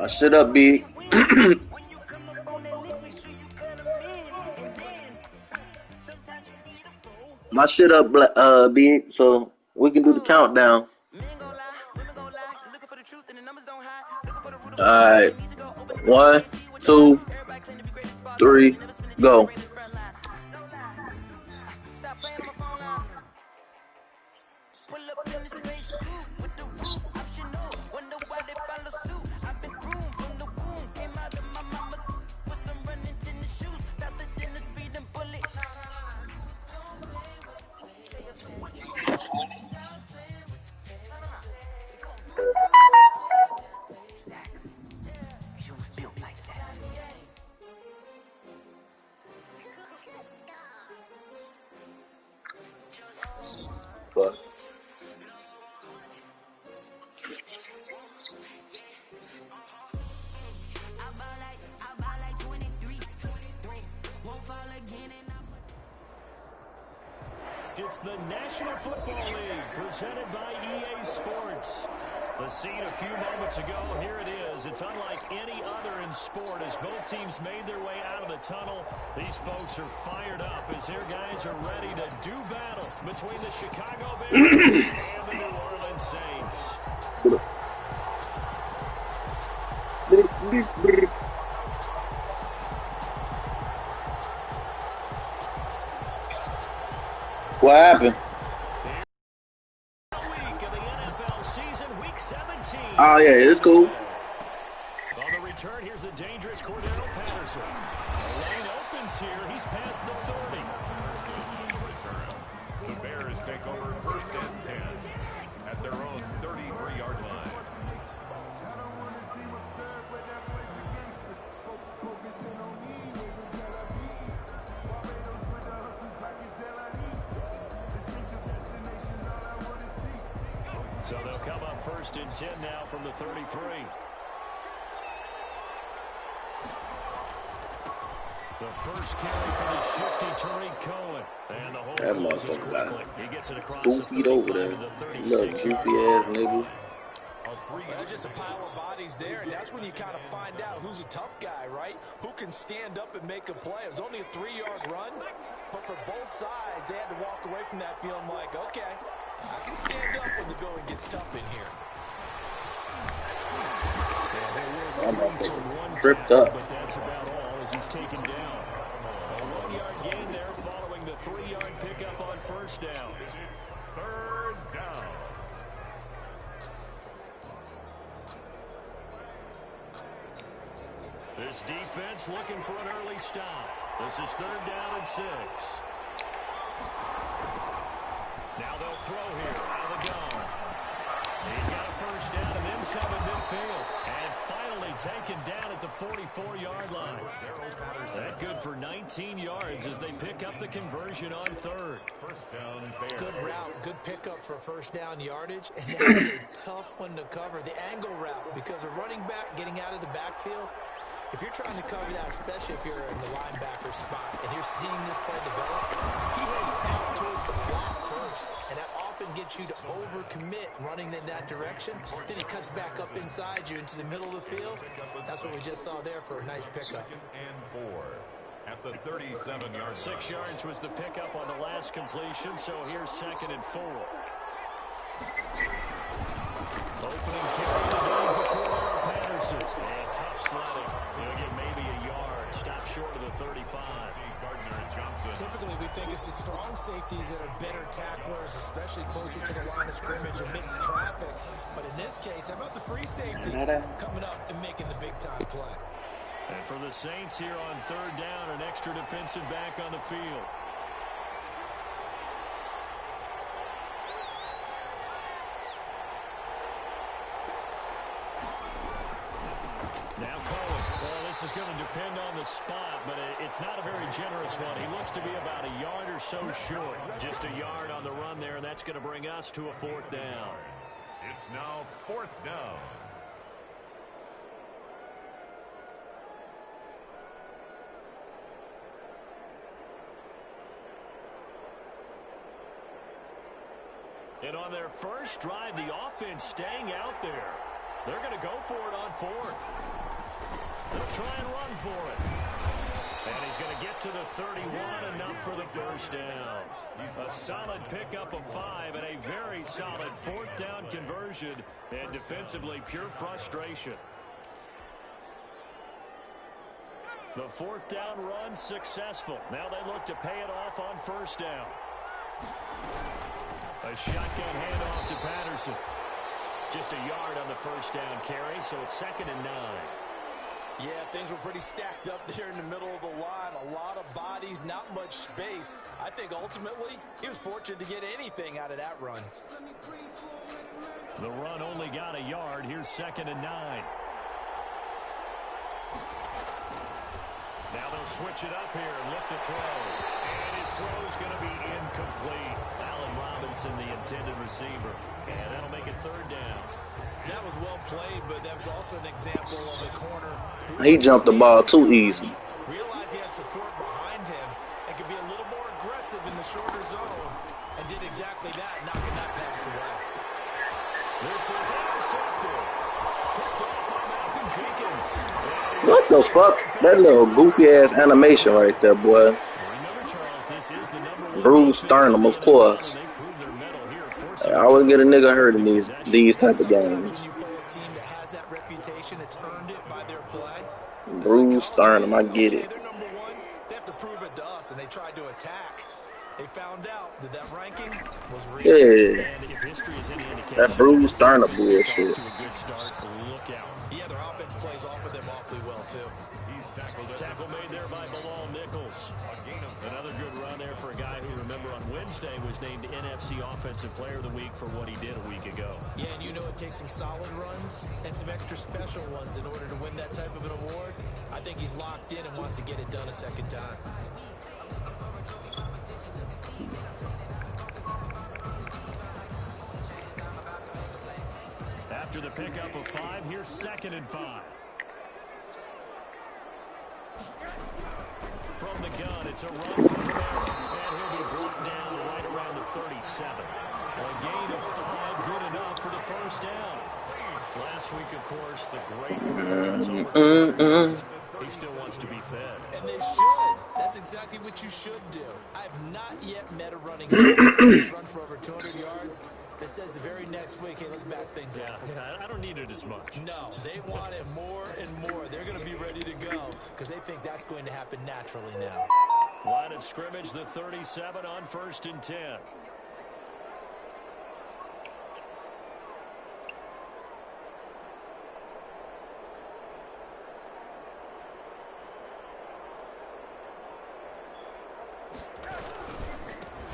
Shut up, big. My shit up, big. So we can do the countdown. All right, 1, 2, 3, go. Fuck. It's the National Football League presented by EA Sports. The scene a few moments ago, here it is. It's unlike any other in sport as both teams made their way out of the tunnel. These folks are fired up as their guys are ready to do battle between the Chicago Bears and the New Orleans Saints. What happened? Oh, yeah, it's cool. On the return, here's the dangerous Cordero Patterson. The lane opens here. He's past the 30. The Bears take over 1st and 10 at their own 33-yard line. So they'll come up 1st and 10 now from the 33. The first carry for the shifty Tariq Cohen. And the whole that motherfucker quickly. He gets it across 2 the feet over there. Little goofy ass nigga. That's just a pile of bodies there, and that's when you kind of find out who's a tough guy, right? Who can stand up and make a play. It was only a 3-yard run, but for both sides, they had to walk away from that feeling like, okay, I can stand up when the going gets tough in here. I'm motherfucker tripped up. But that's about all as he's taken down. A 1-yard gain there following the 3-yard pickup on 1st down. It's 3rd down. This defense looking for an early stop. This is 3rd down and 6. Now they'll throw here out of the gun. He's got a 1st down and then some in midfield. And finally taken down at the 44-yard line. That good for 19 yards as they pick up the conversion on 3rd. 1st down and Bears. Good route, good pickup for 1st down yardage. And that is a tough one to cover, the angle route, because a running back getting out of the backfield, if you're trying to cover that, especially if you're in the linebacker spot and you're seeing this play develop, he heads out towards the flat first, and that often gets you to overcommit running in that direction. Then he cuts back up inside you into the middle of the field. That's what we just saw there for a nice pickup. 2nd and 4 at the 37-yard line. 6 yards was the pickup on the last completion, so here's 2nd and 4. Opening carry of the game for Cordero Patterson. And tough sledding. He'll get maybe a yard. Stop short of the 35. Typically, we think it's the strong safeties that are better tacklers, especially closer to the line of scrimmage amidst traffic. But in this case, how about the free safety coming up and making the big-time play? And for the Saints here on 3rd down, an extra defensive back on the field. Now Cohen. Well, this is going to depend on the spot, but it's not a very generous one. He looks to be about a yard or so short. Just a yard on the run there, and that's going to bring us to a 4th down. It's now 4th down. And on their first drive, the offense staying out there. They're going to go for it on fourth. They'll try and run for it. And he's going to get to the 31, enough for the first down. A solid pickup of 5 and a very solid fourth down conversion. And defensively, pure frustration. The fourth down run successful. Now they look to pay it off on first down. A shotgun handoff to Patterson. Just a yard on the first down carry, so it's 2nd and 9. Yeah, things were pretty stacked up there in the middle of the line. A lot of bodies, not much space. I think ultimately he was fortunate to get anything out of that run. The run only got a yard. Here's 2nd and 9. Now they'll switch it up here and look to throw. And his throw is going to be incomplete. Allen Robinson, the intended receiver. And that'll make it 3rd down. That was well played, but that was also an example of a corner. He jumped the ball too easy. Realized he had support behind him and could be a little more aggressive in the shorter zone, and did exactly that, knocking that pass away. This is intercepted. Picked off by Malcolm Jenkins. What the fuck? That little goofy ass animation right there, boy. Remember, Charles, this is the #1 Bruce Sternum, of course. I always get a nigga hurt in these type of games. When you play a team that has that reputation, it's earned it by their play. Bruce Sternum, I get it. They're #1. They have to prove it to us, and they tried to attack. They found out that ranking was real. Yeah. And if history is any indication, That Bruce Sternum bullshit. to a good start, look out. Yeah, their offense plays off of them awfully well, too. He's tackled. Tackle made there by Bilal Nichols. Another good run there for a guy who, remember, on Wednesday was named NFC Offensive Player of the Week for what he did a week ago. Yeah, and you know it takes some solid runs and some extra special ones in order to win that type of an award. I think he's locked in and wants to get it done a second time. After the pickup of 5, here's 2nd and 5. From the gun, it's a run from Kamara. And he'll be brought down right around the 37. A gain of 5, good enough for the first down. Last week, of course, the great performance over 200 yards. He still wants to be fed. And they should. That's exactly what you should do. I have not yet met a running back who's run for over 200 yards that says the very next week, hey, let's back things up. Yeah, I don't need it as much. No, they want it more and more. They're going to be ready to go because they think that's going to happen naturally now. Line of scrimmage, the 37 on 1st and 10.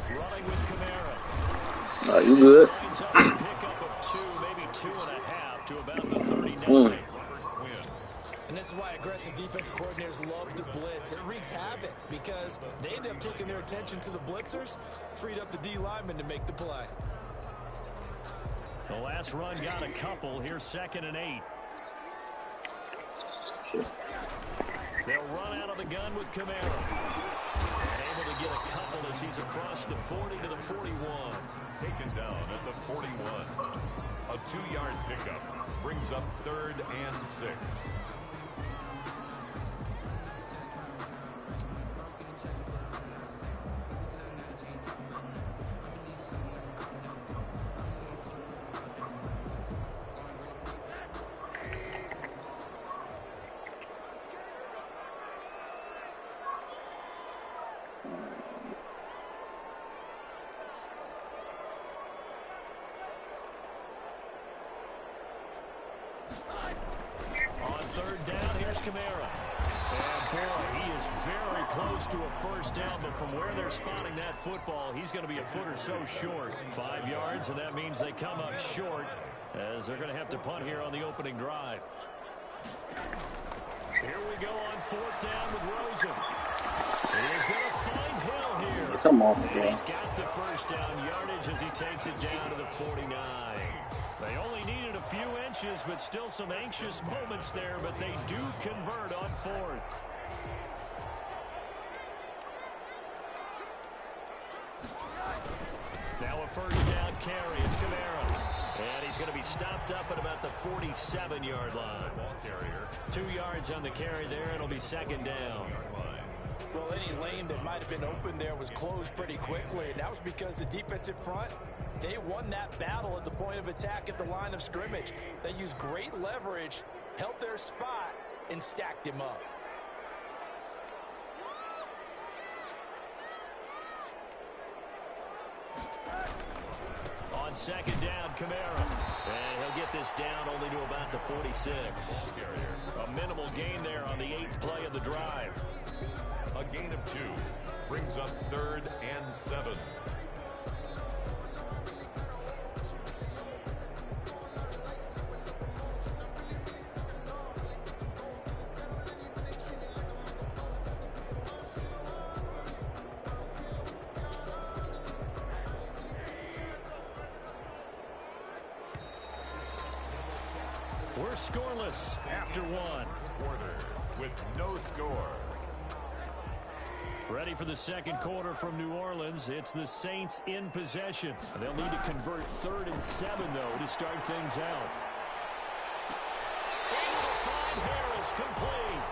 Running with Kamara. You good? Pickup of 2, maybe 2.5 to about the 39. And this is why aggressive defense coordinators love to blitz. It wreaks havoc because they end up taking their attention to the blitzers, freed up the D lineman to make the play. The last run got a couple. Here's 2nd and 8. They'll run out of the gun with Kamara. And able to get a couple as he's across the 40 to the 41. Taken down at the 41. A 2-yard pickup brings up 3rd and 6. On 3rd down, here's Kamara. And boy, he is very close to a first down, but from where they're spotting that football, he's going to be a foot or so short. 5 yards, and that means they come up short as they're going to have to punt here on the opening drive. Here we go on 4th down with Rosen. He's going to find Hill here. Come on, And man. he's got the first down yardage as he takes it down to the 49. They only needed a few inches, but still some anxious moments there, but they do convert on 4th. Now a first down carry. It's Kamara. And he's going to be stopped up at about the 47-yard line. 2 yards on the carry there. It'll be second down. Well, any lane that might have been open there was closed pretty quickly, and that was because the defensive front, they won that battle at the point of attack at the line of scrimmage. They used great leverage, held their spot, and stacked him up. On second down, Kamara. And he'll get this down only to about the 46. A minimal gain there on the 8th play of the drive. A gain of 2 brings up 3rd and 7. We're scoreless after 1. Quarter with no score. Ready for the second quarter from New Orleans. It's the Saints in possession. They'll need to convert 3rd and 7, though, to start things out. Able to find Harris, complete.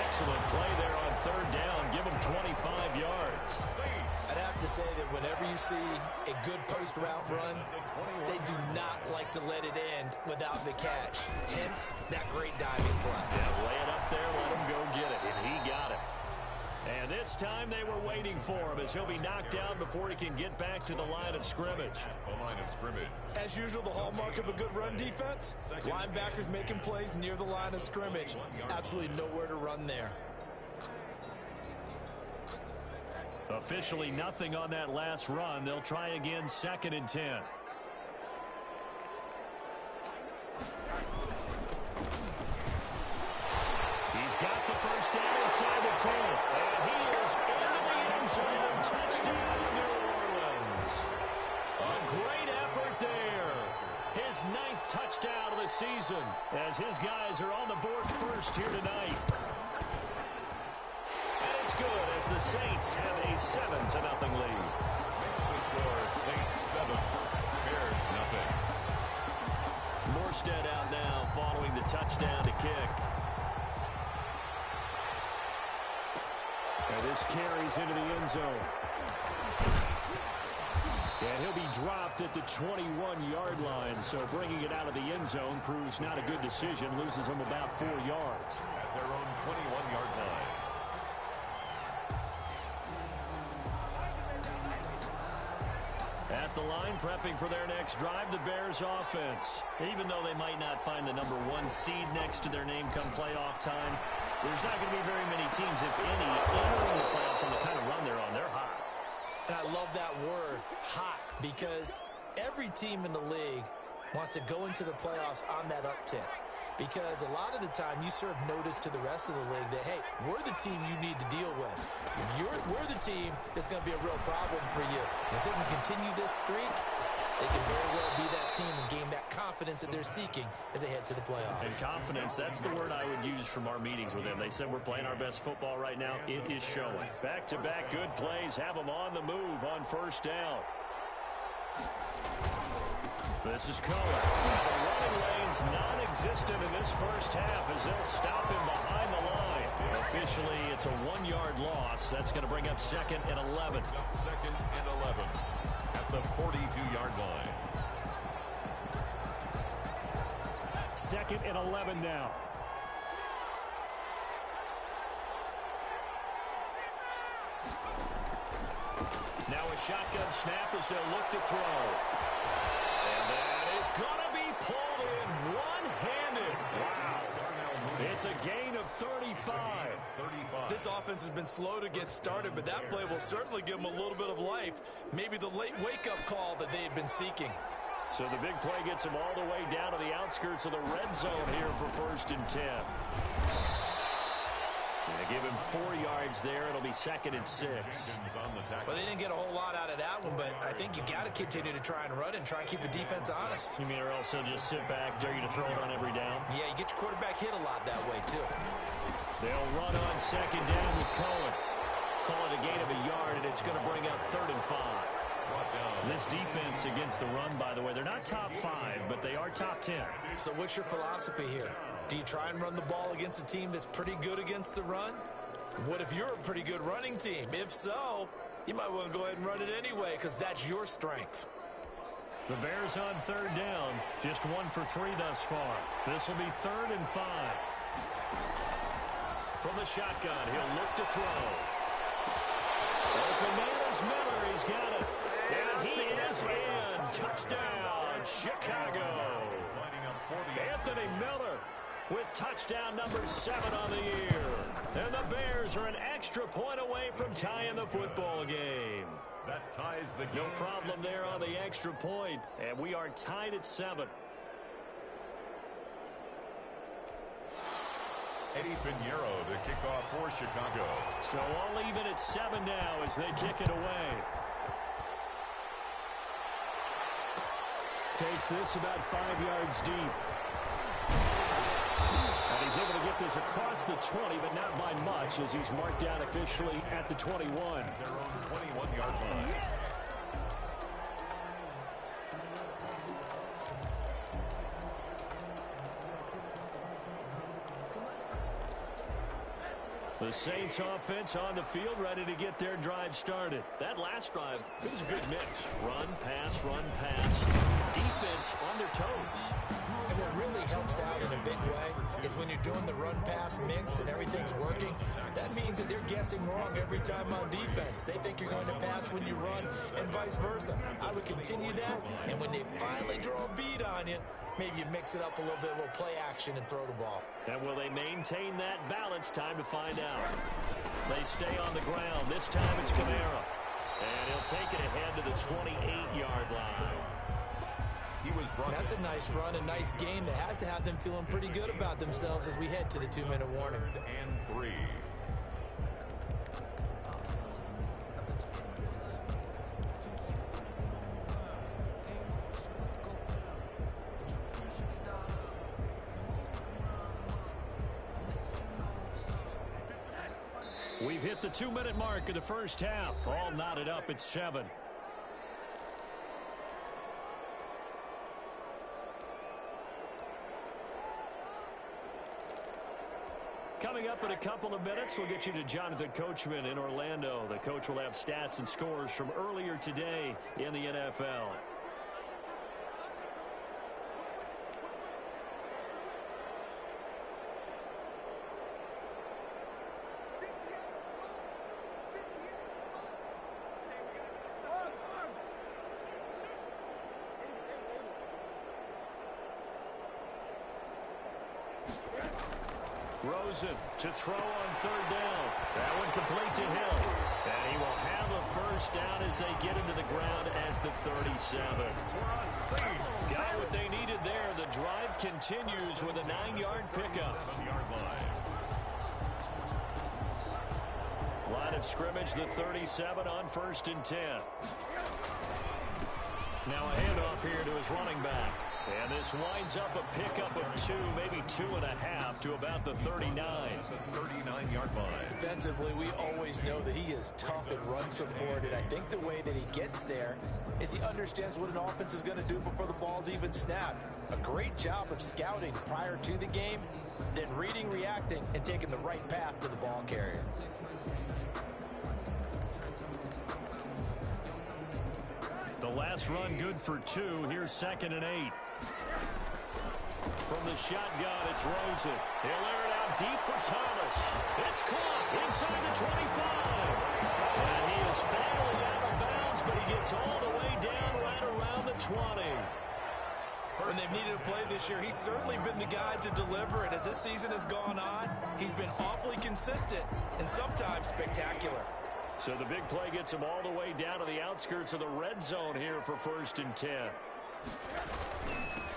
Excellent play there on 3rd down. Give him 25 yards. I'd have to say that whenever you see a good post route run, they do not like to let it end without the catch. Hence, that great diving play. Yeah, lay it up there, let him go get it, and he got it. And this time they were waiting for him as he'll be knocked down before he can get back to the line of scrimmage. The line of scrimmage. As usual, the hallmark of a good run defense, linebackers making plays near the line of scrimmage. Absolutely nowhere to run there. Officially nothing on that last run. They'll try again, 2nd and 10. He's got the first down inside the 10. And he is into the end zone. Touchdown, New Orleans. A great effort there. His 9th touchdown of the season as his guys are on the board first here tonight. And it's good as the Saints have a 7-0 lead. Makes the score Saints 7, Bears nothing. Morstead out now following the touchdown to kick. And this carries into the end zone. And he'll be dropped at the 21-yard line. So bringing it out of the end zone proves not a good decision. Loses him about 4 yards. At their own 21-yard line. At the line, prepping for their next drive, the Bears offense. Even though they might not find the number 1 seed next to their name come playoff time, there's not going to be very many teams, if any, entering the playoffs on the kind of run they're on. They're hot. And I love that word, hot, because every team in the league wants to go into the playoffs on that uptick. Because a lot of the time you serve notice to the rest of the league that, hey, we're the team you need to deal with. We're the team that's going to be a real problem for you. And if they can continue this streak, they can very well be that team and gain that confidence that they're seeking as they head to the playoffs. And confidence, that's the word I would use from our meetings with them. They said we're playing our best football right now. It is showing. Back-to-back good plays have them on the move on 1st down. This is Cohen. The running lane's non-existent in this first half as they'll stop him behind the line. Officially, it's a 1-yard loss. That's going to bring up 2nd and 11. 2nd and 11 at the 42-yard line. 2nd and 11 now. Now a shotgun snap as they'll look to throw. And that is going to be pulled in one-handed. Wow. It's a gain of 35. This offense has been slow to get started, but that play will certainly give them a little bit of life. Maybe the late wake-up call that they had been seeking. So the big play gets them all the way down to the outskirts of the red zone here for 1st and 10. They give him 4 yards there. It'll be 2nd and 6. Well, they didn't get a whole lot out of that one, but I think you got to continue to try and run and try and keep the defense honest. You mean or else they'll just sit back, dare you to throw it on every down? Yeah, you get your quarterback hit a lot that way, too. They'll run on 2nd down with Cohen. Call it a gain of a yard, and it's going to bring up 3rd and 5. Brought down This defense against the run, by the way, they're not top 5, but they are top 10. So what's your philosophy here? Do you try and run the ball against a team that's pretty good against the run? What if you're a pretty good running team? If so, you might want to go ahead and run it anyway because that's your strength. The Bears on 3rd down, just 1 for 3 thus far. This will be 3rd and 5. From the shotgun, he'll look to throw. Open man is Miller. He's got it. And he is in. Touchdown, Chicago. Anthony Miller with touchdown number 7 on the year. And the Bears are an extra point away from tying the football game. That ties the game. No problem there on the extra point. And we are tied at 7. Eddie Pinheiro to kick off for Chicago. So all even at 7 now as they kick it away. Takes this about 5 yards deep. And he's able to get this across the 20, but not by much as he's marked down officially at the 21. Their own 21-yard line. The Saints offense on the field, ready to get their drive started. That last drive, it was a good mix. Run, pass, defense on their toes. And what really helps out in a big way is when you're doing the run-pass mix and everything's working, that means that they're guessing wrong every time on defense. They think you're going to pass when you run and vice versa. I would continue that, and when they finally draw a bead on you, maybe you mix it up a little bit, a little play action and throw the ball. And will they maintain that balance? Time to find out. They stay on the ground. This time it's Kamara. And he'll take it ahead to the 28-yard line. He was brought. That's a nice run, a nice game that has to have them feeling pretty good about themselves as we head to the 2-minute warning. 3rd and 3. We've hit the 2-minute mark of the first half. All knotted up at 7. Coming up in a couple of minutes, we'll get you to Jonathan Coachman in Orlando. The coach will have stats and scores from earlier today in the NFL. Rosen to throw on 3rd down. That one complete to Hill. And he will have a first down as they get into the ground at the 37. Got what they needed there. The drive continues with a 9-yard pickup. 7-yard line. Line of scrimmage, the 37 on 1st and 10. Now a handoff here to his running back. And this winds up a pickup of 2, maybe 2.5 to about the 39. The 39-yard line. Defensively, we always know that he is tough and run support, and I think the way that he gets there is he understands what an offense is going to do before the ball's even snapped. A great job of scouting prior to the game, then reading, reacting, and taking the right path to the ball carrier. The last run good for 2. Here's 2nd and 8. From the shotgun, it's Rosen. He'll air it out deep for Thomas. It's caught inside the 25. And he is finally out of bounds, but he gets all the way down right around the 20. When they've needed a play this year, he's certainly been the guy to deliver it. As this season has gone on, he's been awfully consistent and sometimes spectacular. So the big play gets him all the way down to the outskirts of the red zone here for 1st and 10.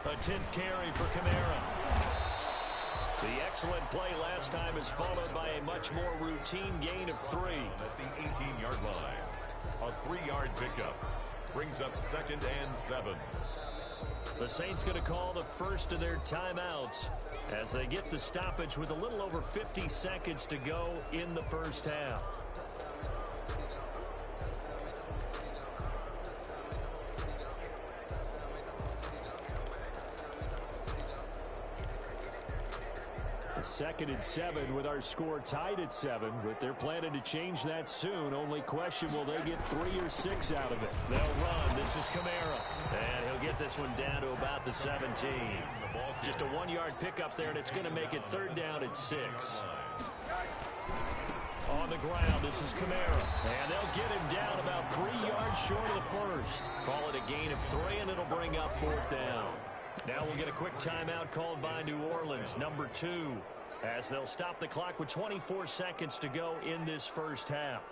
A 10th carry for Kamara. The excellent play last time is followed by a much more routine gain of 3. At the 18-yard line. A 3-yard pickup brings up 2nd and 7. The Saints going to call the first of their timeouts as they get the stoppage with a little over 50 seconds to go in the first half. Second and 7 with our score tied at 7, but they're planning to change that soon. Only question, will they get 3 or 6 out of it? They'll run. This is Kamara. And he'll get this one down to about the 17. Just a 1-yard pickup there, and it's going to make it third down at 6. On the ground, this is Kamara. And they'll get him down about 3 yards short of the first. Call it a gain of 3, and it'll bring up fourth down. Now we'll get a quick timeout called by New Orleans, number 2, as they'll stop the clock with 24 seconds to go in this first half.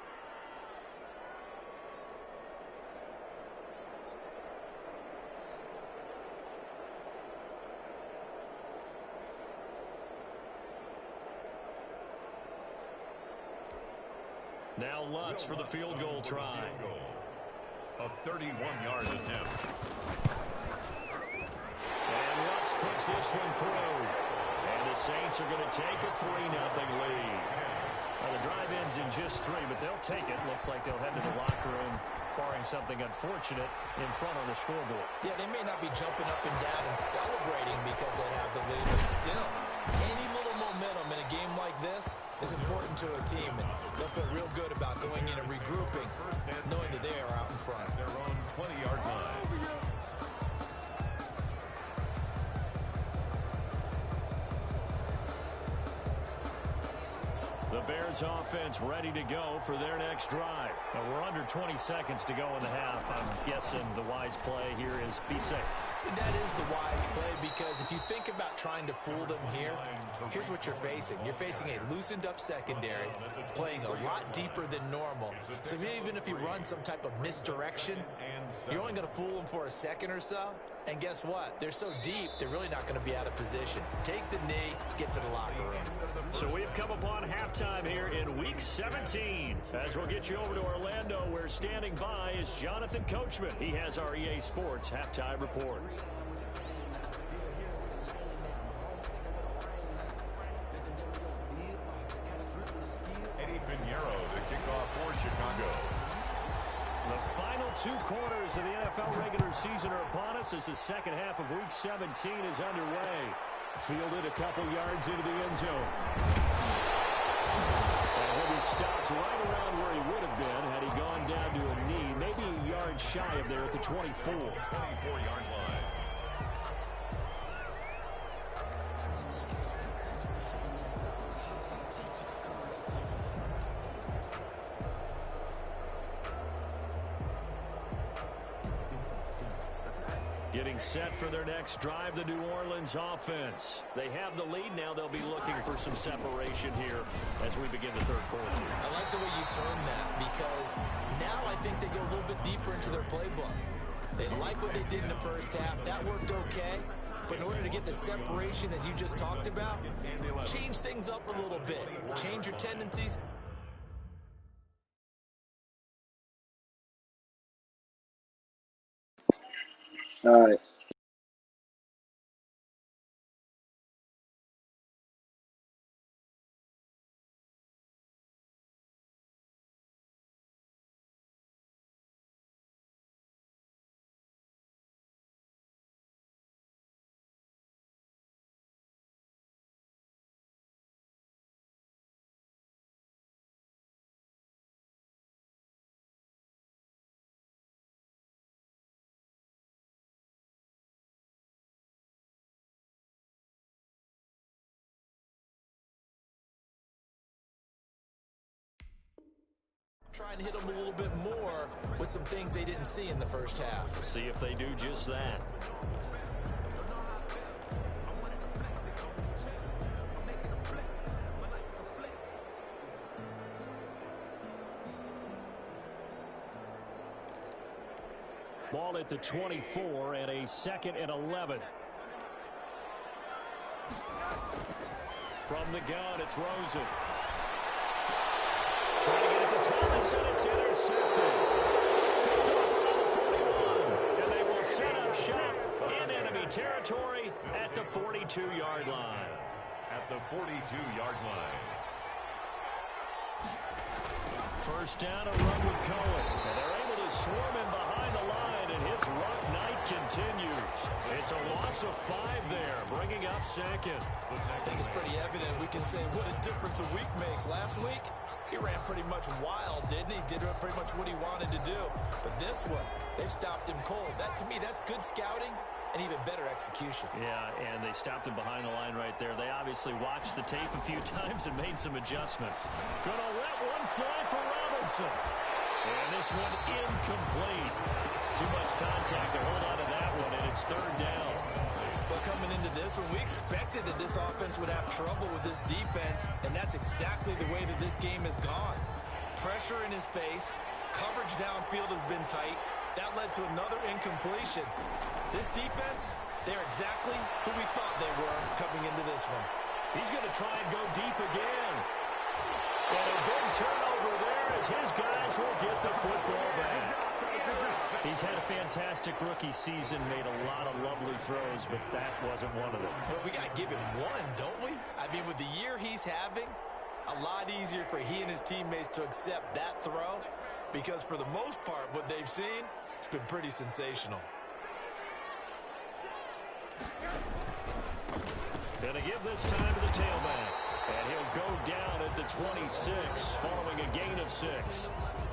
Now Lutz for the field goal try. A 31-yard attempt. And Lutz puts this one through. And the Saints are going to take a 3-0 lead. Well, the drive ends in just 3, but they'll take it. Looks like they'll head to the locker room, barring something unfortunate, in front on the scoreboard. Yeah, they may not be jumping up and down and celebrating because they have the lead, but still, any little momentum in a game like this is important to a team, and they'll feel real good about going in and regrouping, knowing that they are out in front. Their own 20-yard line. The Bears offense ready to go for their next drive. Now we're under 20 seconds to go in the half. I'm guessing the wise play here is be safe. And that is the wise play, because if you think about trying to fool them here, here's what you're facing. You're facing a loosened up secondary, playing a lot deeper than normal. So even if you run some type of misdirection, you're only going to fool them for a second or so. And guess what? They're so deep, they're really not going to be out of position. Take the knee, get to the locker room. So we've come upon halftime here in Week 17. As we'll get you over to Orlando, where standing by is Jonathan Coachman. He has our EA Sports halftime report. Eddie Pinheiro, the kickoff for Chicago. The final 2 quarters of the NFL regular season are upon us as the second half of Week 17 is underway. Fielded a couple yards into the end zone. And he'll be stopped right around where he would have been had he gone down to a knee, maybe a yard shy of there at the 24. 24-yard line. Getting set for their next drive, the New Orleans offense. They have the lead now. They'll be looking for some separation here as we begin the third quarter. I like the way you turn that, because now I think they go a little bit deeper into their playbook. They like what they did in the first half. That worked okay. But in order to get the separation that you just talked about, change things up a little bit. Change your tendencies. All right. Try and hit them a little bit more with some things they didn't see in the first half. See if they do just that. Ball at the 24 and a 2nd and 11. From the gun, it's Rosen. Trying to get it to Thomas, and it's intercepted. Picked off around the 41, and they will set up shop in enemy territory at the 42-yard line. At the 42-yard line. First down, a run with Cohen. And they're able to swarm him behind the line, and And his rough night continues. It's a loss of 5 there, bringing up second. I think it's pretty evident. We can say what a difference a week makes. Last week, he ran pretty much wild, didn't he? Did pretty much what he wanted to do. But this one, they've stopped him cold. That, to me, that's good scouting and even better execution. Yeah, and they stopped him behind the line right there. They obviously watched the tape a few times and made some adjustments. Gonna let one fly for Robinson. And this one incomplete. Too much contact to hold on to that one, and it's 3rd down. But coming into this one, we expected that this offense would have trouble with this defense, and that's exactly the way that this game has gone. Pressure in his face, coverage downfield has been tight. That led to another incompletion. This defense, they're exactly who we thought they were coming into this one. He's going to try and go deep again. And a big turnover there as his guys will get the football back. He's had a fantastic rookie season, made a lot of lovely throws, but that wasn't one of them. Well, we got to give him one, don't we? I mean, with the year he's having, a lot easier for he and his teammates to accept that throw because for the most part, what they've seen, it's been pretty sensational. Gonna give this time to the tailback. And he'll go down at the 26, following a gain of 6.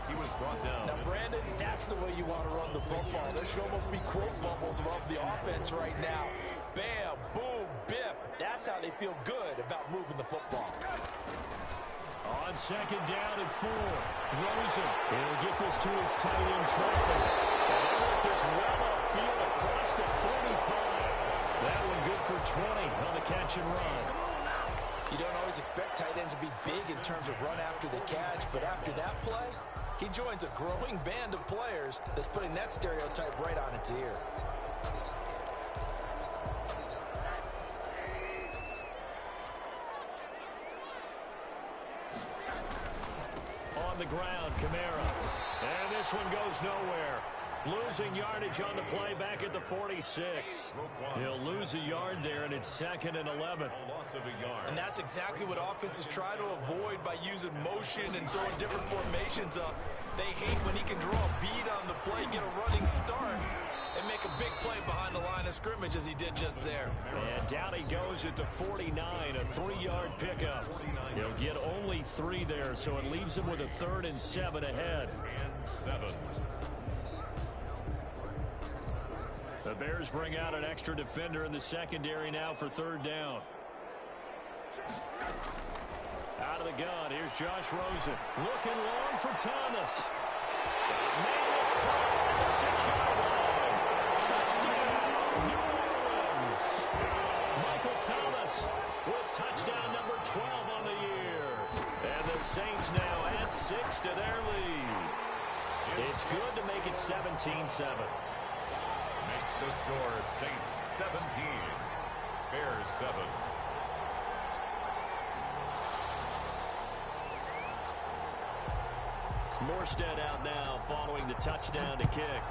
He was brought down. Now, Brandon, that's the way you want to run the football. There should almost be quote bubbles above the offense right now. Bam, boom, biff. That's how they feel good about moving the football. On 2nd down and 4, Rosen. He'll get this to his tight end, Trafford. And they'll let this well upfield across the 45. That one good for 20 on the catch and run. You don't always expect tight ends to be big in terms of run after the catch, but after that play, he joins a growing band of players that's putting that stereotype right on its ear. On the ground, Kamara. And this one goes nowhere. Losing yardage on the play back at the 46. He'll lose a yard there, and it's 2nd and 11. And that's exactly what offenses try to avoid by using motion and throwing different formations up. They hate when he can draw a bead on the play, get a running start, and make a big play behind the line of scrimmage as he did just there. And down he goes at the 49, a 3-yard pickup. He'll get only 3 there, so it leaves him with a 3rd and 7 ahead. And 7. The Bears bring out an extra defender in the secondary now for 3rd down. Out of the gun, here's Josh Rosen. Looking long for Thomas. Man, it's caught at the 6-yard line. Touchdown, New Orleans. Michael Thomas with touchdown number 12 on the year. And the Saints now add 6 to their lead. It's good to make it 17-7. Makes the score Saints 17, Bears 7. Morstead out now following the touchdown to kick.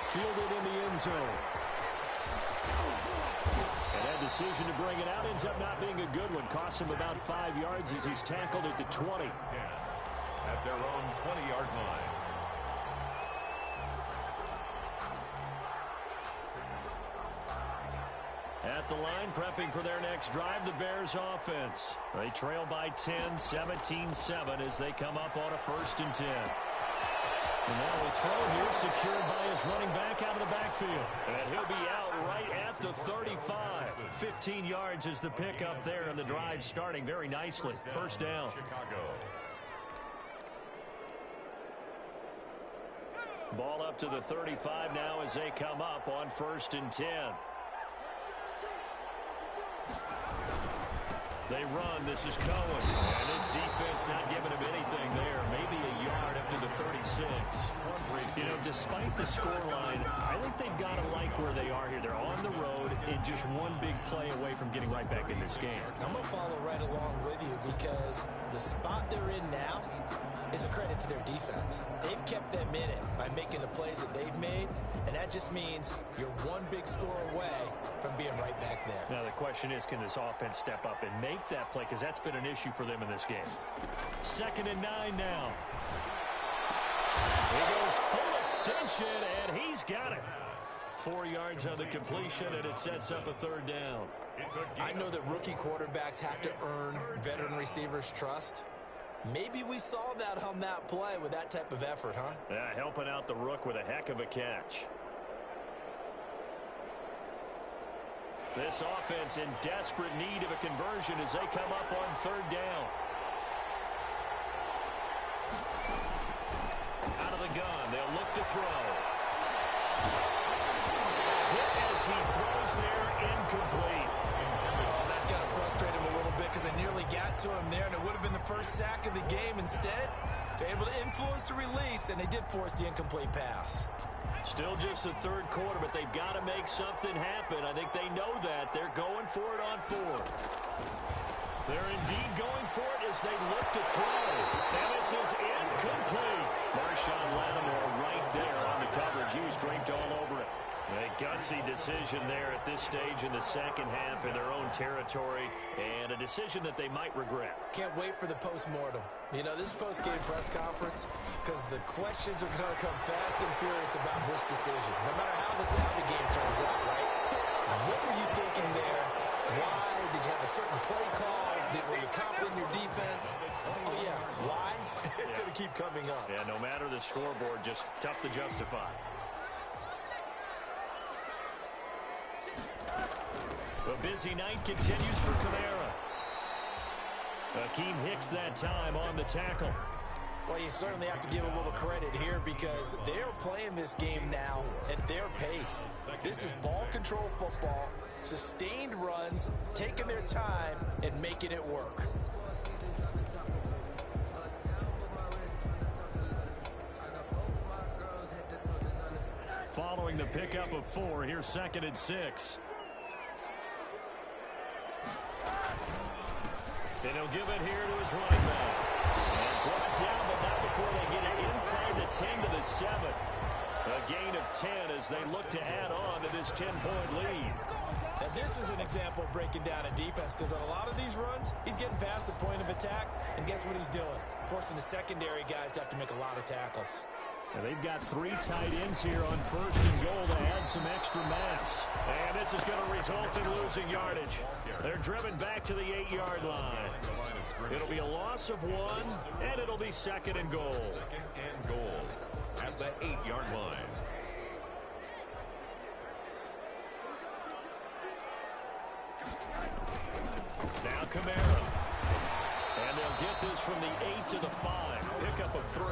Fielded in the end zone. And that decision to bring it out ends up not being a good one. Costs him about 5 yards as he's tackled at the 20. 10 at their own 20-yard line. At the line, prepping for their next drive, the Bears offense. They trail by 10, 17-7 as they come up on a 1st and 10. And now the throw here secured by his running back out of the backfield. And he'll be out right at the 35. 15 yards is the pickup there, and the drive starting very nicely. 1st down. Chicago. Ball up to the 35 now as they come up on 1st and 10. They run. This is Cohen. And this defense not giving him anything there. Maybe a yard up to the 36. You know, despite the scoreline, I think they've got to like where they are here. They're on the road and just one big play away from getting right back in this game. I'm going to follow right along with you because the spot they're in now is a credit to their defense. They've kept them in it by making the plays that they've made, and that just means you're one big score away from being right back there. Now the question is, can this offense step up and make that play? Because that's been an issue for them in this game. 2nd and 9 now. He goes full extension, and he's got it. 4 yards on the completion, and it sets up a third down. I know that rookie quarterbacks have to earn veteran receivers' trust. Maybe we saw that on that play with that type of effort, huh? Yeah, helping out the rook with a heck of a catch. This offense in desperate need of a conversion as they come up on third down. Out of the gun, they'll look to throw. Hit as he throws there, incomplete. Oh, that's got to frustrate him a little bit because they nearly got to him there, and it would have been the first sack of the game. Instead, they're able to influence the release, and they did force the incomplete pass. Still just the third quarter, but they've got to make something happen. I think they know that. They're going for it on fourth. They're indeed going for it as they look to throw. And this is incomplete. Marshawn Lattimore right there on the coverage. He was draped all over it. A gutsy decision there at this stage in the second half in their own territory, and a decision that they might regret. Can't wait for the post-mortem. You know, this post-game press conference, because the questions are going to come fast and furious about this decision, no matter how the game turns out, right? What were you thinking there? Why? Did you have a certain play call? Were you confident in your defense? Oh, yeah. Why? It's going to keep coming up. Yeah, no matter the scoreboard, just tough to justify. A busy night continues for Kamara. Akeem Hicks that time on the tackle. Well, you certainly have to give a little credit here because they're playing this game now at their pace. This is ball control football, sustained runs, taking their time, and making it work. Following the pickup of 4, here's 2nd and 6. And he'll give it here to his running back. And brought down, but not before they get it inside the 10 to the 7. A gain of 10 as they look to add on to this 10-point lead. Now, this is an example of breaking down a defense because on a lot of these runs, he's getting past the point of attack, and guess what he's doing? Forcing the secondary guys to have to make a lot of tackles. Now they've got 3 tight ends here on 1st and goal to add some extra mass. And this is going to result in losing yardage. They're driven back to the 8-yard line. It'll be a loss of 1, and it'll be 2nd and goal. 2nd and goal at the 8-yard line. Now Kamara. And they'll get this from the 8 to the 5. Pickup of 3.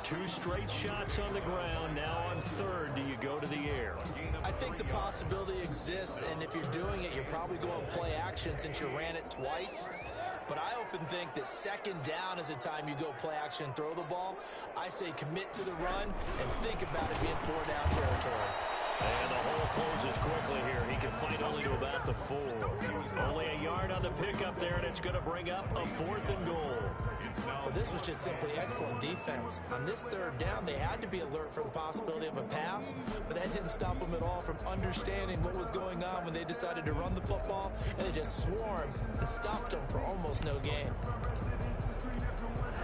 2 straight shots on the ground. Now on 3rd, do you go to the air? I think the possibility exists, and if you're doing it, you're probably going to play action since you ran it twice. But I often think that 2nd down is a time you go play action and throw the ball. I say commit to the run and think about it being 4-down territory. And the hole closes quickly here. He can fight only to about the 4. Only a yard on the pickup there, and it's going to bring up a 4th and goal. Well, this was just simply excellent defense. On this 3rd down, they had to be alert for the possibility of a pass, but that didn't stop them at all from understanding what was going on when they decided to run the football, and they just swarmed and stopped them for almost no gain.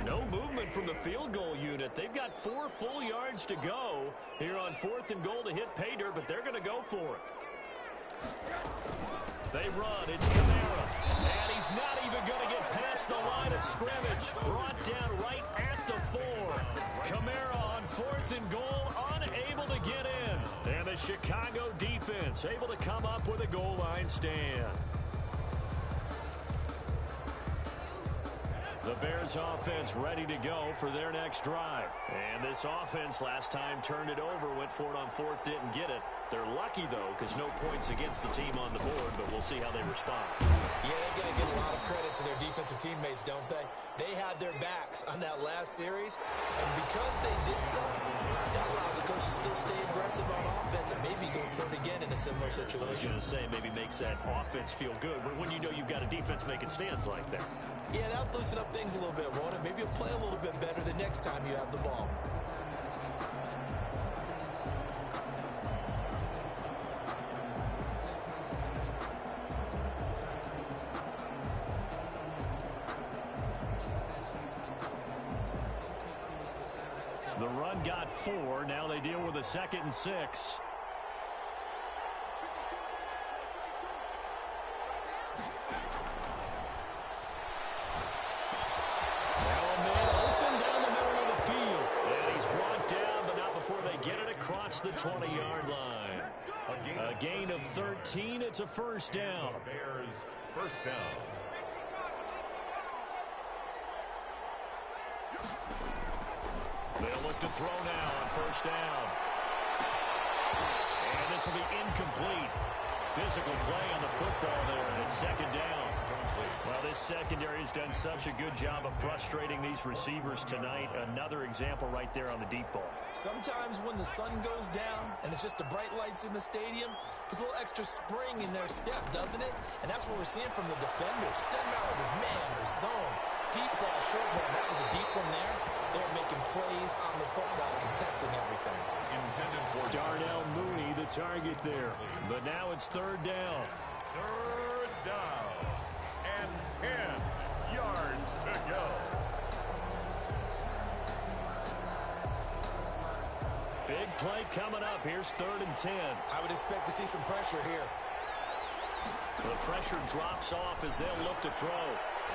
No movement from the field goal unit. They've got 4 full yards to go here on 4th and goal to hit pay dirt, but they're going to go for it. They run. It's Kamara. And he's not even going to get past the line of scrimmage. Brought down right at the 4. Kamara on 4th and goal, unable to get in. And the Chicago defense able to come up with a goal line stand. The Bears offense ready to go for their next drive. And this offense last time turned it over, went for it on 4th, didn't get it. They're lucky, though, because no points against the team on the board, but we'll see how they respond. Yeah, they've got to give a lot of credit to their defensive teammates, don't they? They had their backs on that last series, and because they did so, that allows the coach to still stay aggressive on offense and maybe go for it again in a similar situation. I was going to say, maybe makes that offense feel good when you know you've got a defense making stands like that. Yeah, that'll loosen up things a little bit, won't it? Maybe you'll play a little bit better the next time you have the ball. The run got 4. Now they deal with a 2nd and 6. Now a man open down the middle of the field. And he's brought down, but not before they get it across the 20-yard line. A gain of 13. It's a first down. Bears first down. They'll look to throw now on first down. And this will be incomplete. Physical play on the football there, and it's 2nd down. Well, this secondary has done such a good job of frustrating these receivers tonight. Another example right there on the deep ball. Sometimes when the sun goes down and it's just the bright lights in the stadium, puts a little extra spring in their step, doesn't it? And that's what we're seeing from the defenders. Doesn't matter if it's man or zone. Deep ball, short ball. That was a deep one there. They're making plays on the football, contesting everything. Intended for Darnell Mooney, the target there. But now it's 3rd down. 3rd down. And 10 yards to go. Big play coming up. Here's 3rd and 10. I would expect to see some pressure here. The pressure drops off as they'll look to throw.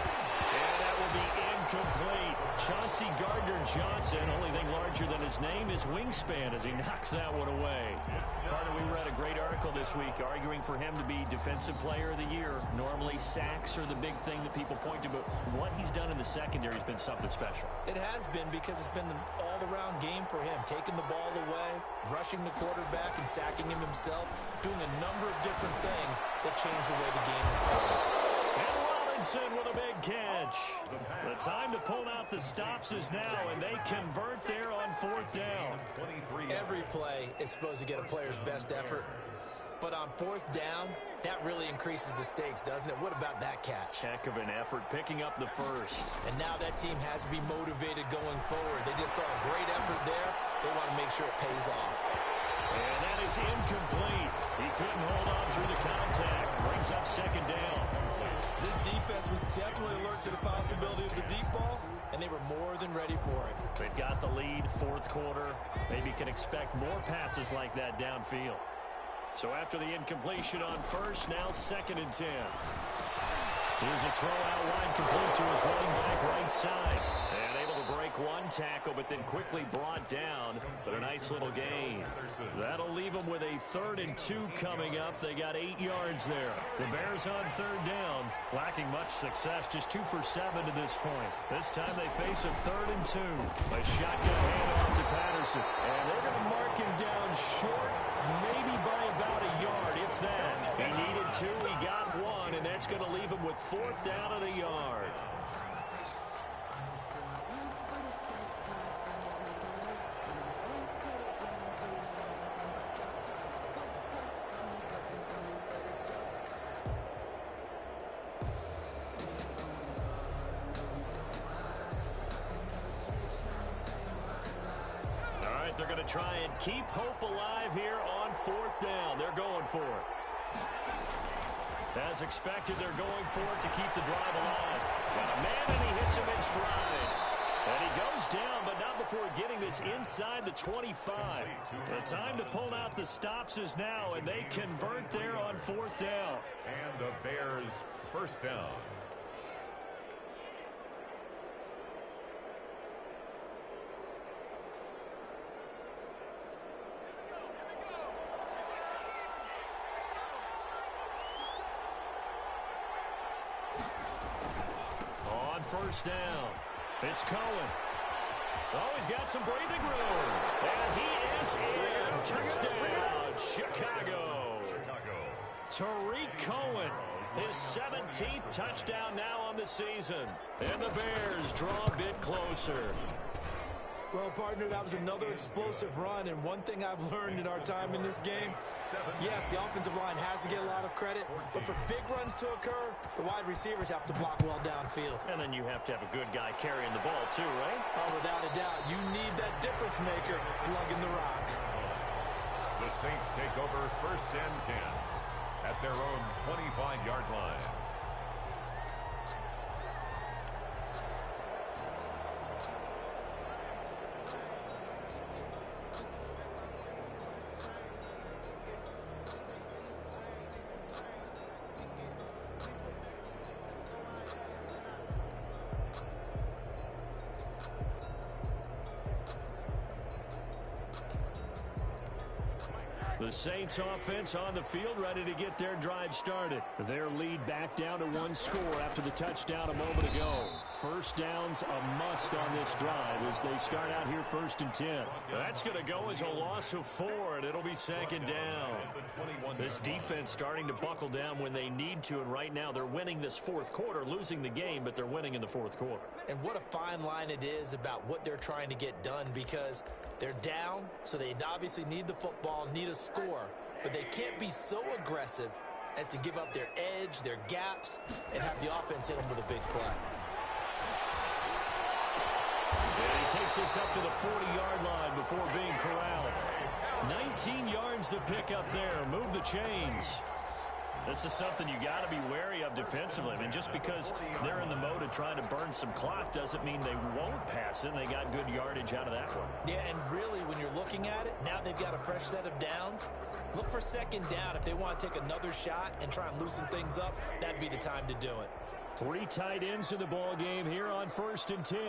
And that will be incomplete. Chauncey Gardner-Johnson, only thing larger than his name is wingspan as he knocks that one away. Carter, we read a great article this week arguing for him to be Defensive Player of the Year. Normally sacks are the big thing that people point to, but what he's done in the secondary has been something special. It has been because it's been an all-around game for him. Taking the ball away, rushing the quarterback, and sacking him himself, doing a number of different things that change the way the game is played. And Robinson with a big catch. The time to pull out the stops is now, and they convert there on 4th down. Every play is supposed to get a player's best effort, but on 4th down, that really increases the stakes, doesn't it? What about that catch? Heck of an effort, picking up the first. And now that team has to be motivated going forward. They just saw a great effort there. They want to make sure it pays off. And that is incomplete. He couldn't hold on through the contact. Brings up 2nd down. This defense was definitely alert to the possibility of the deep ball, and they were more than ready for it. They've got the lead, 4th quarter. Maybe can expect more passes like that downfield. So after the incompletion on first, now 2nd and 10. Here's a throw out wide, complete to his running back right side. And able to break one tackle, but then quickly brought down. But a nice little gain. That'll leave them with a 3rd and 2 coming up. They got 8 yards there. The Bears on 3rd down, lacking much success, just 2 for 7 to this point. This time they face a 3rd and 2. A shotgun handoff to Patterson. And they're going to mark him down short, maybe by about a yard, if that. He needed 2, he got 1, and that's going to leave him with 4th down of the yard. They're going to try and keep hope alive here on 4th down. They're going for it. As expected, they're going for it to keep the drive alive. Got a man, and he hits him in stride. And he goes down, but not before getting this inside the 25. The time to pull out the stops is now, and they convert there on 4th down. And the Bears first down. First down. It's Cohen. Oh, he's got some breathing room. And he is in. Touchdown, Chicago. Tariq Cohen, his 17th touchdown now on the season. And the Bears draw a bit closer. Well, partner, that was another explosive run, and one thing I've learned in our time in this game, yes, the offensive line has to get a lot of credit, but for big runs to occur, the wide receivers have to block well downfield. And then you have to have a good guy carrying the ball too, right? Oh, without a doubt. You need that difference maker lugging the rock. The Saints take over 1st and 10 at their own 25-yard line. The Saints offense on the field, ready to get their drive started. Their lead back down to 1 score after the touchdown a moment ago. First down's a must on this drive as they start out here 1st and 10. That's going to go as a loss of 4, and it'll be 2nd down. This defense starting to buckle down when they need to, and right now they're winning this 4th quarter, losing the game, but they're winning in the 4th quarter. And what a fine line it is about what they're trying to get done, because they're down, so they obviously need the football, need a score, but they can't be so aggressive as to give up their edge, their gaps, and have the offense hit them with a big play. And he takes us up to the 40-yard line before being corralled. 19 yards the pick up there. Move the chains. This is something you got to be wary of defensively. I mean, just because they're in the mode of trying to burn some clock doesn't mean they won't pass it. And they got good yardage out of that one. Yeah, and really, when you're looking at it, now they've got a fresh set of downs. Look for 2nd down. If they want to take another shot and try and loosen things up, that'd be the time to do it. 3 tight ends in the ball game here on 1st and 10.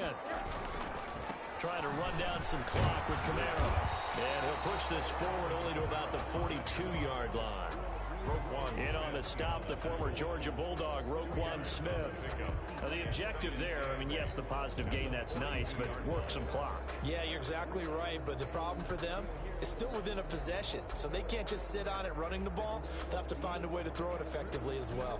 Trying to run down some clock with Kamara. And he'll push this forward only to about the 42-yard line. In on the stop, the former Georgia Bulldog, Roquan Smith. Now, the objective there, I mean, yes, the positive gain, that's nice, but work some clock. Yeah, you're exactly right, but the problem for them is still within a possession, so they can't just sit on it running the ball. They'll have to find a way to throw it effectively as well.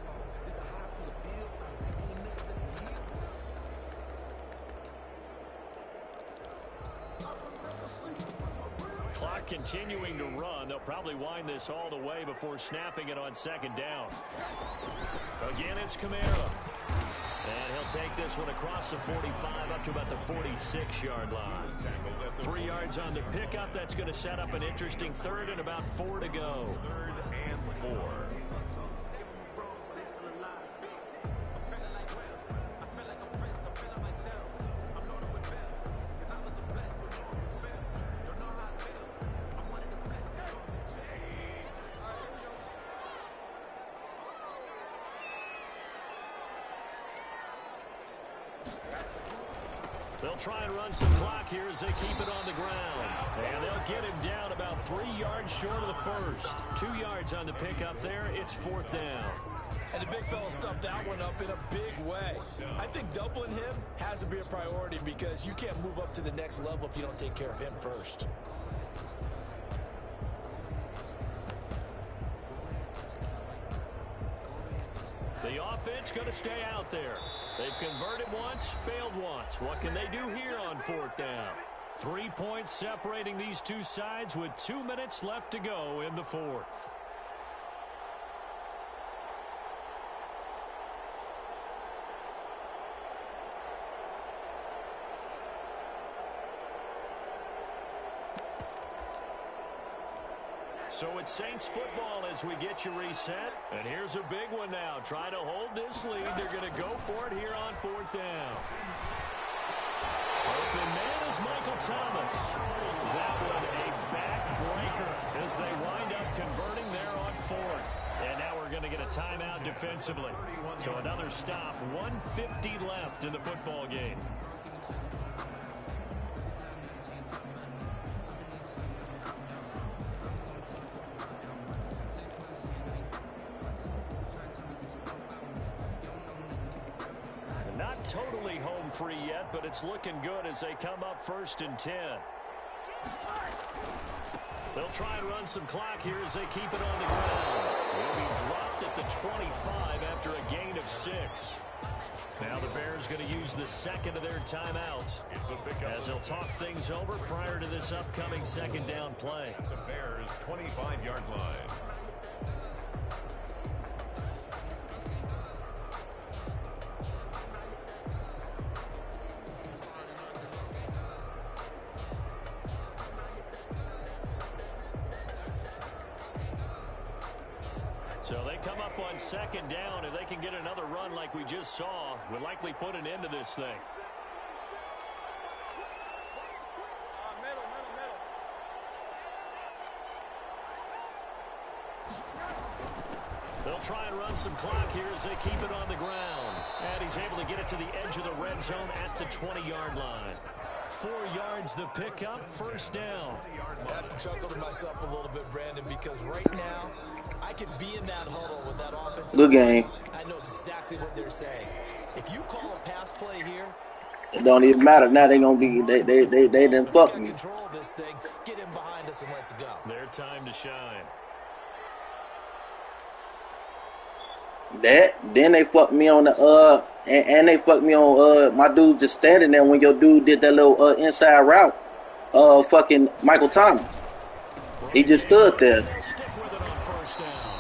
Clock continuing to run. They'll probably wind this all the way before snapping it on 2nd down. Again, it's Kamara. And he'll take this one across the 45 up to about the 46-yard line. 3 yards on the pickup. That's going to set up an interesting 3rd and about 4 to go. 3rd and 4. They'll try and run some clock here as they keep it on the ground. And they'll get him down about 3 yards short of the 1st. 2 yards on the pickup there. It's 4th down. And the big fella stuffed that one up in a big way. I think doubling him has to be a priority because you can't move up to the next level if you don't take care of him first. The offense going to stay out there. They've converted once, failed once. What can they do here on 4th down? 3 points separating these two sides with 2 minutes left to go in the 4th. So it's Saints football as we get you reset. And here's a big one now. Trying to hold this lead. They're going to go for it here on 4th down. Open man is Michael Thomas. That one a backbreaker as they wind up converting there on 4th. And now we're going to get a timeout defensively. So another stop. 1:50 left in the football game. Totally home free yet, but it's looking good as they come up 1st and 10. They'll try and run some clock here as they keep it on the ground. It'll be dropped at the 25 after a gain of 6. Now the Bears going to use the 2nd of their timeouts as they'll talk things over prior to this upcoming 2nd down play. The Bears' 25-yard line. So they come up on 2nd down. If they can get another run like we just saw, would likely put an end to this thing. They'll try and run some clock here as they keep it on the ground. And he's able to get it to the edge of the red zone at the 20-yard line. 4 yards the pickup, 1st down. I have to chuckle to myself a little bit, Brandon, because right now, I could be in that huddle with that offensive Good game. I know exactly what they're saying. If you call a pass play here, it don't even matter. Now they gonna be they didn't fuck me. Control this thing. Get him behind us and let's go. Their time to shine. Then they fucked me on the and they fucked me on my dude just standing there when your dude did that little inside route. Fucking Michael Thomas. He just stood there.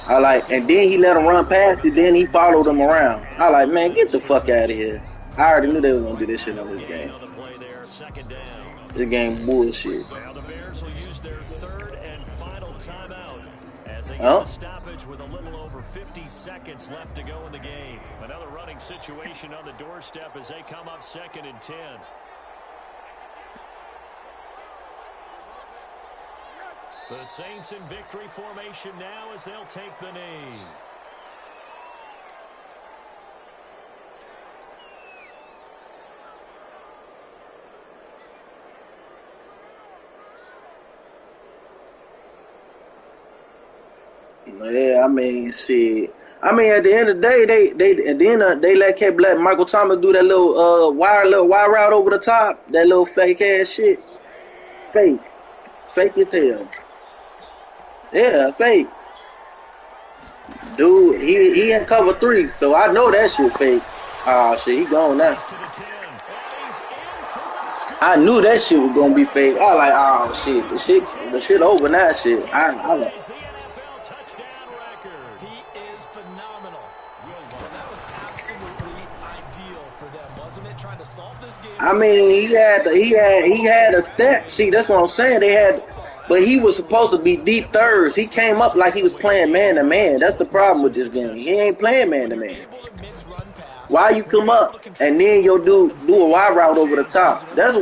I like, and then he let him run past it. Then he followed him around. I like, man, get the fuck out of here. I already knew they was gonna do this shit on this game. This game bullshit. Now the Bears will use their third and final timeout as they get a stoppage with a little over 50 seconds left to go in the game. Another running situation on the doorstep as they come up 2nd and 10. The Saints in victory formation now as they'll take the knee. Yeah, I mean, shit. I mean, at the end of the day, they let Michael Thomas do that little wire route over the top, that little fake ass shit. Fake as hell. Yeah, fake. Dude, he in cover 3, so I know that shit fake. Ah, shit, he gone now. I knew that shit was gonna be fake. I like, oh shit, the shit over now. Shit, I I mean, he had a step. See, that's what I'm saying. But he was supposed to be deep thirds. He came up like he was playing man to man. That's the problem with this game. He ain't playing man to man. Why you come up and then your dude do a wide route over the top? That's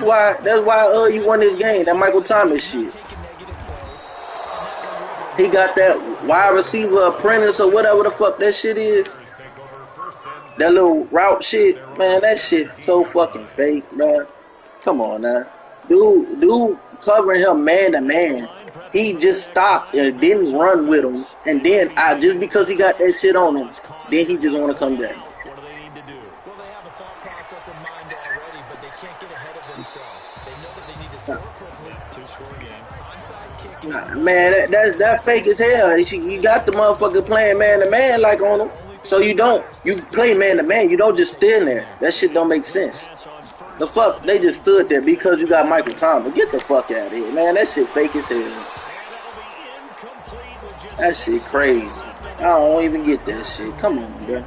why you won this game. That Michael Thomas shit. He got that wide receiver apprentice or whatever the fuck that shit is. That little route shit, man, that shit so fucking fake, man. Come on now. Dude covering him man to man. He just stopped and didn't run with him. And then just because he got that shit on him, then he just want to come down. What do they need to do? Well, they have a thought process in mind already, but they can't get ahead of themselves. They know that they need to score quickly. 2-score game. Onside kick. Man, that fake as hell. You got the motherfucker playing man to man like on him. So you play man to man. You don't just stand there. That shit don't make sense. The fuck, they just stood there because you got Michael Thomas. Get the fuck out of here, man. That shit fake as hell. That shit crazy. I don't even get that shit. Come on, bro.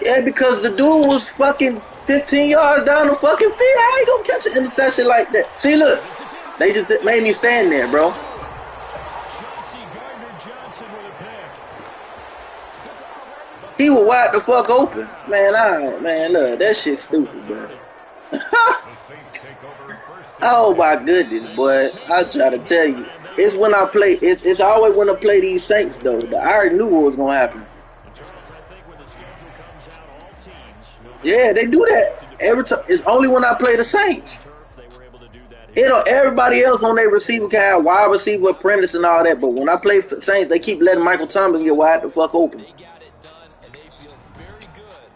Yeah, because the dude was fucking 15 yards down the fucking field. How you gonna catch an interception like that? See, look. They just made me stand there, bro. He was wide the fuck open. Man, look, that shit stupid, bro. Oh my goodness, boy. I try to tell you. It's when I play, it's always when I play these Saints, though. I already knew what was going to happen. Yeah, they do that every time. It's only when I play the Saints. Everybody else on their receiver can have wide receiver apprentice and all that, but when I play for Saints, they keep letting Michael Thomas get wide the fuck open.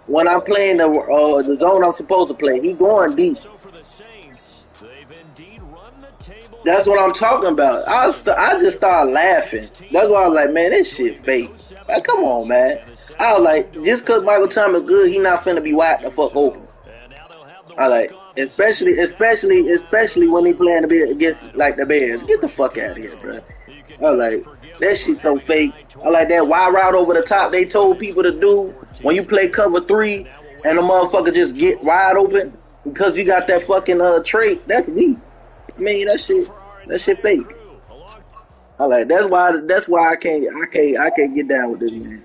When I'm playing the zone I'm supposed to play, he going deep. That's what I'm talking about. I just started laughing. That's why I was like, man, this shit fake. Like, come on, man. I was like, just because Michael Thomas good, he not finna be wide the fuck open. I like, especially when he playing against like the Bears. Get the fuck out of here, bro. I was like, that shit so fake. I like that wide route over the top they told people to do when you play cover 3 and the motherfucker just get wide open because you got that fucking trait. That's weak. I mean, that shit fake. I like, that's why I can't get down with this, man.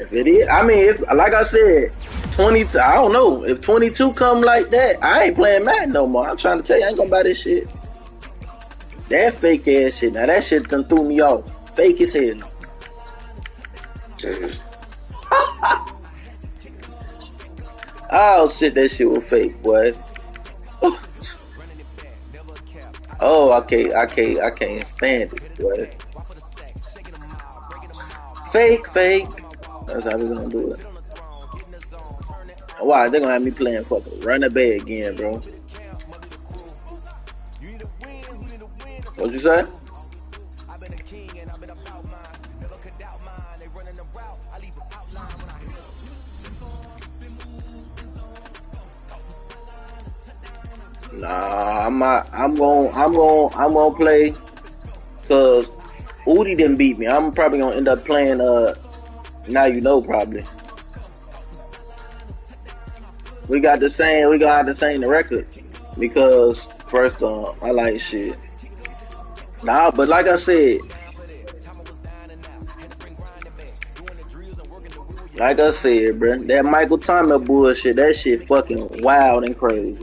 If it is, I mean, if like I said, 20, I don't know. If 22 come like that, I ain't playing Madden no more. I'm trying to tell you, I ain't gonna buy this shit. That fake ass shit. Now that shit done threw me off. Fake as hell. Oh shit, that shit was fake, boy. Oh, I can't stand it, boy. Fake. That's how we gonna do it. Why? They're gonna have me playing fucking running back again, bro. What you say? Nah, I'm gonna play because Udi didn't beat me. I'm probably gonna end up playing Now You Know probably. We gonna have the same record because first I like shit. Nah, but like I said, bro, that Michael Thomas bullshit, that shit fucking wild and crazy.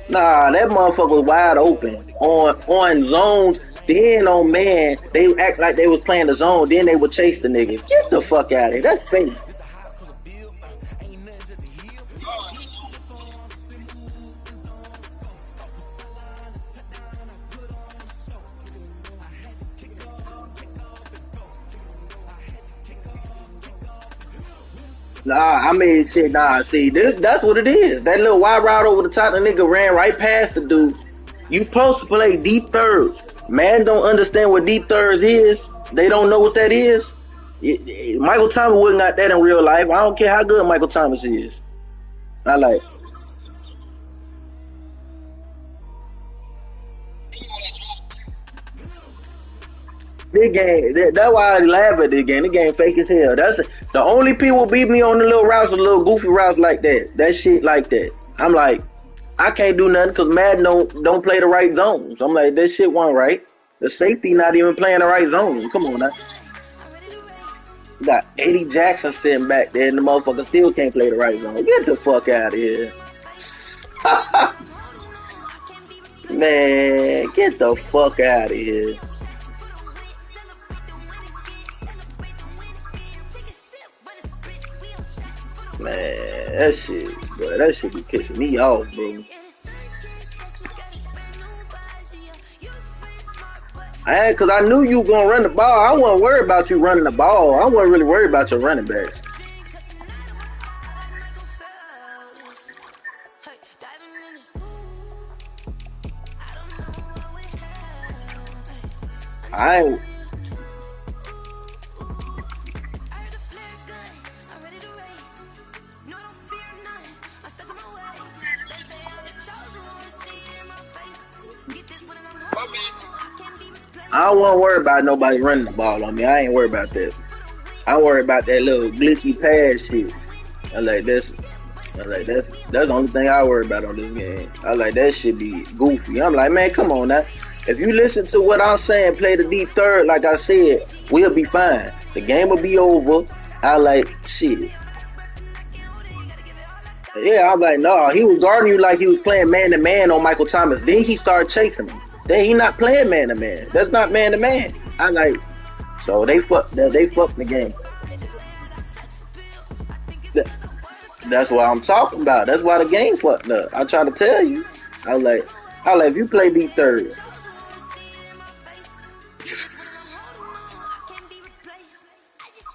Nah, that motherfucker was wide open on zones. Then on man, they act like they was playing the zone. Then they would chase the nigga. Get the fuck out of here. That's fake. Nah, I mean shit. Nah, see, that's what it is. That little wide route over the top, the nigga ran right past the dude. You supposed to play deep thirds. Man don't understand what deep thirds is. They don't know what that is. Michael Thomas wouldn't got that in real life. I don't care how good Michael Thomas is. I like. This game, that's why I laugh at this game. This game fake as hell. That's the only people beat me on the little routes, the little goofy routes like that. That shit like that. I'm like, I can't do nothing because Madden don't play the right zones. I'm like, that shit wasn't right. The safety not even playing the right zone. Come on now. You got Eddie Jackson sitting back there and the motherfucker still can't play the right zone. Get the fuck out of here. Man, get the fuck out of here. Man, that shit be pissing me off, bro. Cause I knew you gonna run the ball. I wasn't worried about you running the ball. I wasn't really worried about your running backs. I wasn't worried about nobody running the ball on me. I ain't worried about that. I worry about that little glitchy pass shit. That's the only thing I worry about on this game. I like that shit be goofy. I'm like, man, come on now. If you listen to what I'm saying, play the deep third, like I said, we'll be fine. The game will be over. I like shit. Yeah, I'm like, no, he was guarding you like he was playing man-to-man on Michael Thomas. Then he started chasing him. Then he not playing man-to-man. That's not man-to-man. I like, so they fucked the game. That's what I'm talking about. That's why the game fucked up. I try to tell you. I like, if you play deep third.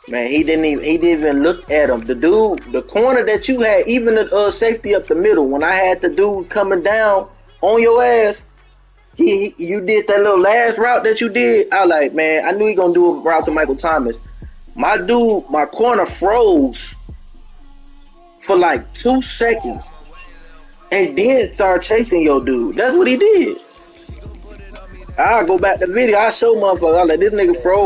Man, he didn't even look at him. The dude, the corner that you had, even the safety up the middle, when I had the dude coming down on your ass, you did that little last route that you did. I like, man, I knew he gonna do a route to Michael Thomas. My corner froze for like 2 seconds and then started chasing your dude. That's what he did. I'll go back to the video. I show motherfuckers. I like, this nigga froze.